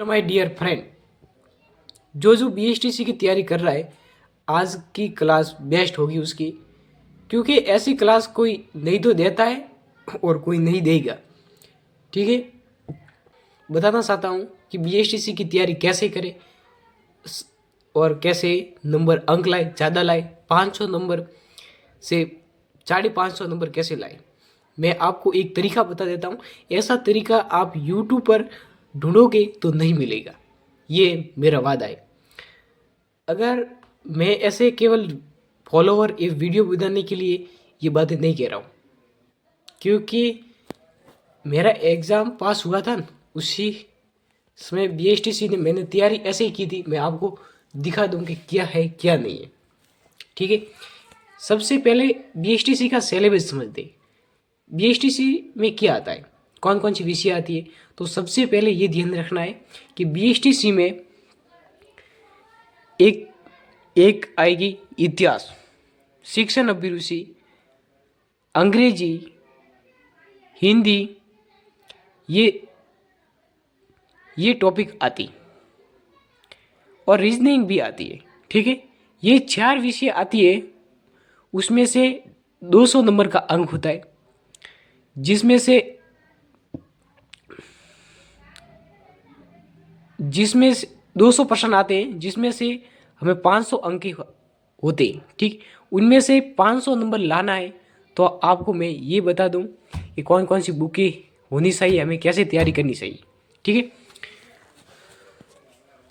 My dear friend, जो BSTC की तैयारी कर रहा है, आज की क्लास बेस्ट होगी उसकी। क्योंकि ऐसी क्लास कोई नहीं तो देता है और कोई नहीं देगा। ठीक है, बताना चाहता हूँ कि बीएसटीसी की तैयारी कैसे करें और कैसे नंबर अंक लाए, ज़्यादा लाए, 500 नंबर से 550 नंबर कैसे लाए। मैं आपको एक तरीका बता देता हूँ। ऐसा तरीका आप यूट्यूब पर ढूंढोगे तो नहीं मिलेगा, ये मेरा वादा है। अगर मैं ऐसे केवल फॉलोवर एक वीडियो बनाने के लिए ये बातें नहीं कह रहा हूँ, क्योंकि मेरा एग्ज़ाम पास हुआ था न, उसी समय बीएसटीसी ने मैंने तैयारी ऐसे ही की थी। मैं आपको दिखा दूँ कि क्या है क्या नहीं है। ठीक है, सबसे पहले बीएसटीसी का सिलेबस समझते। बीएसटीसी में क्या आता है, कौन कौन सी विषय आती है। तो सबसे पहले ये ध्यान रखना है कि बीएसटीसी में एक एक आएगी इतिहास, शिक्षण अभिरुचि, अंग्रेजी, हिंदी, ये टॉपिक आती और रीजनिंग भी आती है। ठीक है, ये 4 विषय आती है। उसमें से 200 नंबर का अंक होता है, जिसमें से जिसमें से 200 प्रश्न आते हैं, जिसमें से हमें 500 अंक के होते हैं। ठीक, उनमें से 500 नंबर लाना है। तो आपको मैं ये बता दूं कि कौन कौन सी बुकें होनी चाहिए, हमें कैसे तैयारी करनी चाहिए। ठीक है,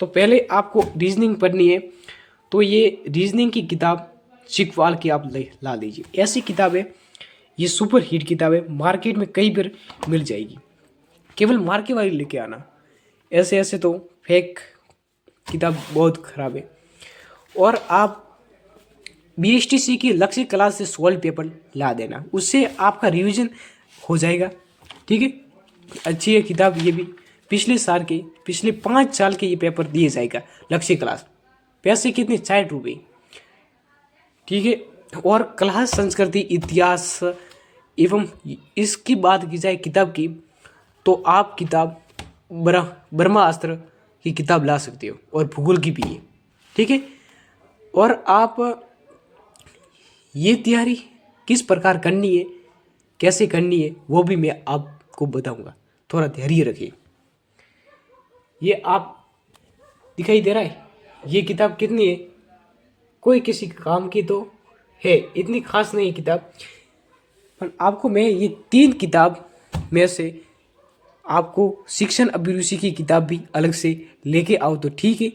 तो पहले आपको रीजनिंग पढ़नी है। तो ये रीजनिंग की किताब शिकवाल की आप ला लीजिए। ऐसी किताब है, ये सुपर हिट किताब है, मार्केट में कई बार मिल जाएगी। केवल मार्केट वाली लेके आना, ऐसे ऐसे तो फेक किताब बहुत ख़राब है। और आप बीएसटीसी की लक्ष्य क्लास से 16 पेपर ला देना, उससे आपका रिवीजन हो जाएगा। ठीक है, अच्छी है किताब ये भी। पिछले 5 साल के ये पेपर दिए जाएगा लक्ष्य क्लास। पैसे कितने, 60 रुपये। ठीक है, और क्लास संस्कृति, इतिहास एवं इसकी बात की जाए किताब की, तो आप किताब ब्रह्मास्त्र की किताब ला सकते हो, और भूगोल की भी है। ठीक है, और आप ये तैयारी किस प्रकार करनी है, कैसे करनी है, वो भी मैं आपको बताऊंगा। थोड़ा धैर्य रखिए। ये आप दिखाई दे रहा है, ये किताब कितनी है, कोई किसी काम की तो है, इतनी खास नहीं है किताब। पर आपको मैं ये 3 किताब में से आपको शिक्षण अभिरुचि की किताब भी अलग से लेके आओ तो ठीक है,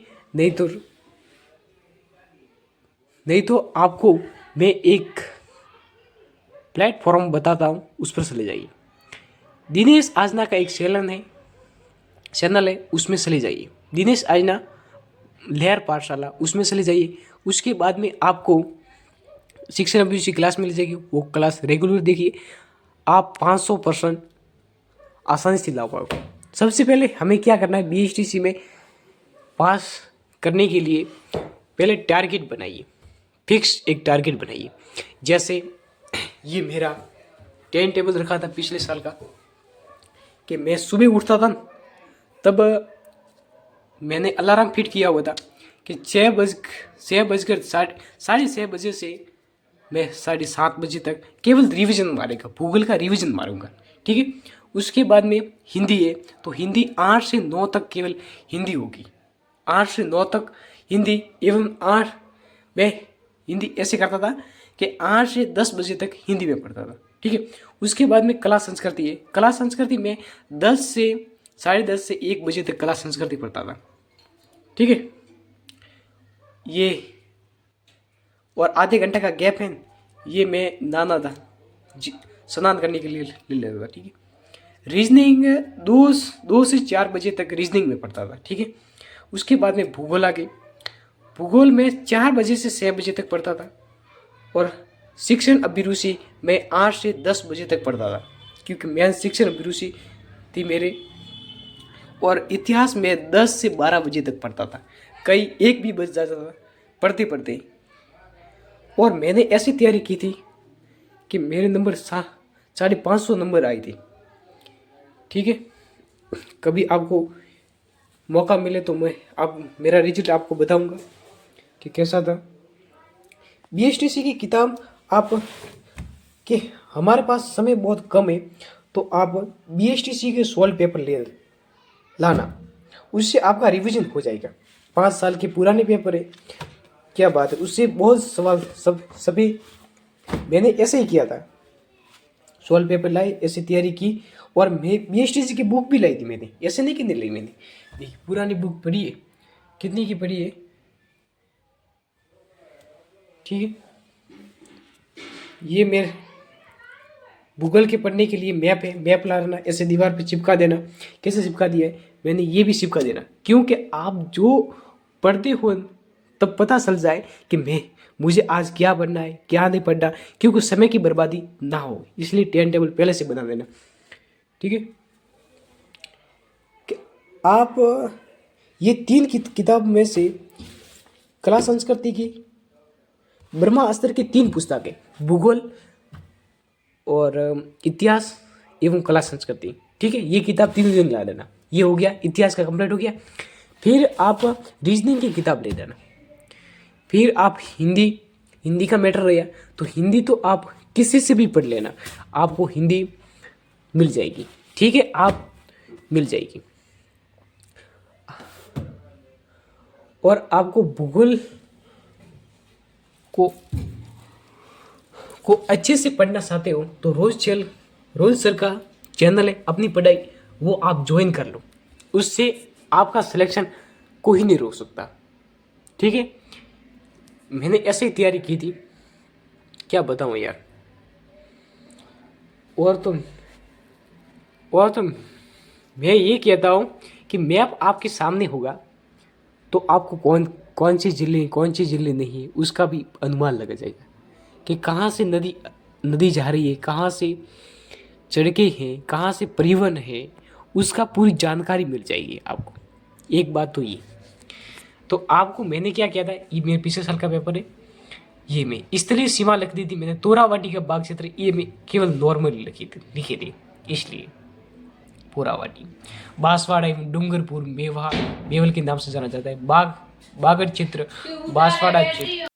नहीं तो आपको मैं एक प्लेटफॉर्म बताता हूँ, उस पर चले जाइए। दिनेश आजना का एक चैनल है, उसमें चले जाइए। दिनेश आजना लहर पाठशाला, उसमें चले जाइए। उसके बाद में आपको शिक्षण अभिरुचि क्लास मिल जाएगी, वो क्लास रेगुलर देखिए। आप 500% आसानी से ला पाओगे। सबसे पहले हमें क्या करना है, बीएसटीसी में पास करने के लिए पहले टारगेट बनाइए, फिक्स एक टारगेट बनाइए। जैसे ये मेरा टाइम टेबल रखा था पिछले साल का, कि मैं सुबह उठता था, तब मैंने अलार्म फिट किया हुआ था कि 6:30 से मैं 7:30 तक केवल रिवीजन मारेगा, भूगोल का रिवीजन मारूंगा। ठीक है, उसके बाद में हिंदी है, तो हिंदी 8 से 9 तक केवल हिंदी होगी। 8 से 9 तक हिंदी, एवं 8 मैं हिंदी ऐसे करता था कि 8 से 10 बजे तक हिंदी में पढ़ता था। ठीक है, उसके बाद में कला संस्कृति है। कला संस्कृति में 10 से 10:30 से 1 बजे तक कला संस्कृति पढ़ता था। ठीक है, ये और आधे घंटे का गैप है, ये मैं नहाना था, स्नान करने के लिए ले लेता था। ठीक है, रीजनिंग 2 से 4 बजे तक रीजनिंग में पढ़ता था। ठीक है, उसके बाद में भूगोल आ गई। भूगोल में 4 बजे से 6 बजे तक पढ़ता था, और शिक्षण अभिरुचि में 8 से 10 बजे तक पढ़ता था, क्योंकि मैं शिक्षण अभिरुचि थी मेरे। और इतिहास में 10 से 12 बजे तक पढ़ता था, कई 1 भी बज जाता था पढ़ते पढ़ते। और मैंने ऐसी तैयारी की थी कि मेरे नंबर 550 नंबर आए थे। ठीक है, कभी आपको मौका मिले तो मैं आप मेरा रिजल्ट आपको बताऊंगा कि कैसा था। बीएसटीसी की किताब आप कि हमारे पास समय बहुत कम है, तो आप बीएसटीसी के 16 पेपर ले लाना, उससे आपका रिवीजन हो जाएगा। 5 साल के पुराने पेपर है, क्या बात है, उससे बहुत सवाल सभी मैंने ऐसे ही किया था। 16 पेपर लाए, ऐसे तैयारी की, और मैं बीएसटीसी की बुक भी लाई थी मैंने, ऐसे नहीं कि नहीं लाई मैंने। देखिए पुरानी बुक पढ़ी है, कितनी की पढ़ी है, ठीक है। ये मेरे गूगल के पढ़ने के लिए मैप है, मैप ला लेना, ऐसे दीवार पे चिपका देना। कैसे चिपका दिया है मैंने, ये भी चिपका देना, क्योंकि आप जो पढ़ते हो तब पता चल जाए कि मुझे आज क्या पढ़ना है क्या नहीं पढ़ना, क्योंकि समय की बर्बादी ना हो, इसलिए टाइम टेबल पहले से बना देना, ठीक है। कि आप ये 3 किताब में से कला संस्कृति की ब्रह्मा स्तर की 3 पुस्तकें, भूगोल और इतिहास एवं कला संस्कृति, ठीक है, ये किताब 3 दिन ला लेना। ये हो गया, इतिहास का कंप्लीट हो गया। फिर आप रीजनिंग की किताब ले लेना। फिर आप हिंदी का मैटर रहा तो हिंदी तो आप किसी से भी पढ़ लेना, आपको हिंदी मिल जाएगी, ठीक है, आप मिल जाएगी। और आपको भूगोल को अच्छे से पढ़ना चाहते हो तो रोज सर का चैनल है, अपनी पढ़ाई वो आप ज्वाइन कर लो, उससे आपका सिलेक्शन कोई नहीं रोक सकता, ठीक है। मैंने ऐसे ही तैयारी की थी, क्या बताऊं यार। और तो मैं ये कहता हूँ कि मैप आपके सामने होगा तो आपको कौन सी जिले नहीं है उसका भी अनुमान लग जाएगा कि कहाँ से नदी जा रही है, कहाँ से सड़कें हैं, कहाँ से परिवहन है, उसका पूरी जानकारी मिल जाएगी आपको। एक बात तो ये, तो आपको मैंने क्या किया था, ये मेरे पिछले साल का पेपर है, ये मैं स्थलीय सीमा लिख दी थी मैंने, तोरावाटी का बाग क्षेत्र ये मैं केवल नॉर्मल लिखी थी, इसलिए पोरावाटी, बांसवाड़ा एवं डूंगरपुर मेवाड़ मेवल के नाम से जाना जाता है, बागड़ क्षेत्र, बांसवाड़ा क्षेत्र,